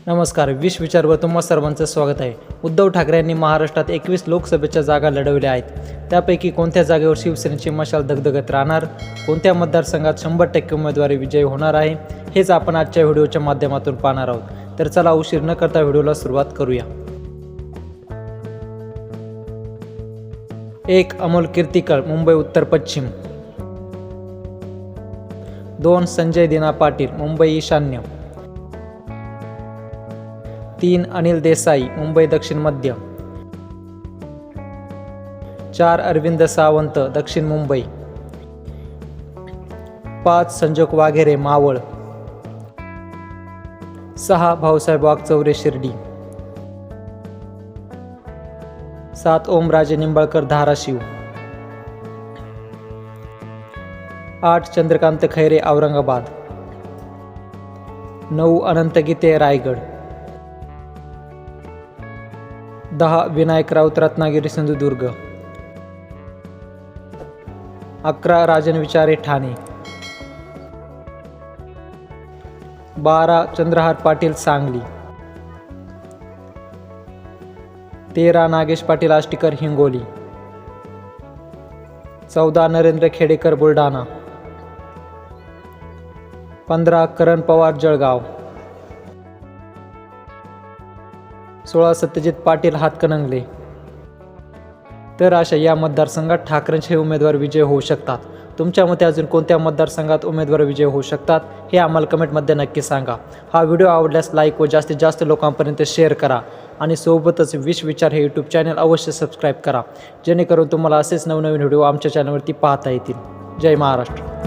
नमस्कार. विश विचारवर तुम्हा सर्वांचं स्वागत आहे. उद्धव ठाकरे यांनी महाराष्ट्रात 21 लोकसभेच्या जागा लढवल्या आहेत. त्यापैकी कोणत्या जागेवर शिवसेनेची मशाल धगधगत राहणार, कोणत्या मतदारसंघात 100% उमेदवारी विजयी होणार आहे, हेच आपण आजच्या व्हिडिओच्या माध्यमातून पाहणार आहोत. तर चला उशीर न करता व्हिडिओला सुरुवात करूया. 1. अमोल कीर्तीकर, मुंबई उत्तर पश्चिम. 2. संजय दिना पाटील, मुंबई ईशान्य. 3. अनिल देसाई, मुंबई दक्षिण मध्य. 4. अरविंद सावंत, दक्षिण मुंबई. 5. संजोग वाघेरे, मावळ. 6. भाऊसाहेब वागचौरे, शिर्डी. 7. ओमराजे निंबाळकर, धाराशिव. 8. चंद्रकांत खैरे, औरंगाबाद. 9. अनंत गीते, रायगड. 10. विनायक राऊत, रत्नागिरी सिंधुदुर्ग. 11. राजन विचारे, ठाणे. 12. चंद्रहार पाटील, सांगली. 13. नागेश पाटील आष्टीकर, हिंगोली. 14. नरेंद्र खेडेकर, बुलढाणा. 15. करण पवार, जळगाव. 16. सत्यजित पाटील, हातकणंगले. तर अशा या मतदारसंघात ठाकरेंचे उमेदवार विजय होऊ शकतात. तुमच्या मते अजून कोणत्या मतदारसंघात उमेदवार विजय होऊ शकतात हे आम्हाला कमेंटमध्ये नक्की सांगा. हा व्हिडिओ आवडल्यास लाईक व जास्तीत जास्त लोकांपर्यंत शेअर करा आणि सोबतच विश विचार हे यूट्यूब चॅनल अवश्य सबस्क्राईब करा, जेणेकरून तुम्हाला असेच नवनवीन व्हिडिओ आमच्या चॅनलवरती पाहता येतील. जय महाराष्ट्र.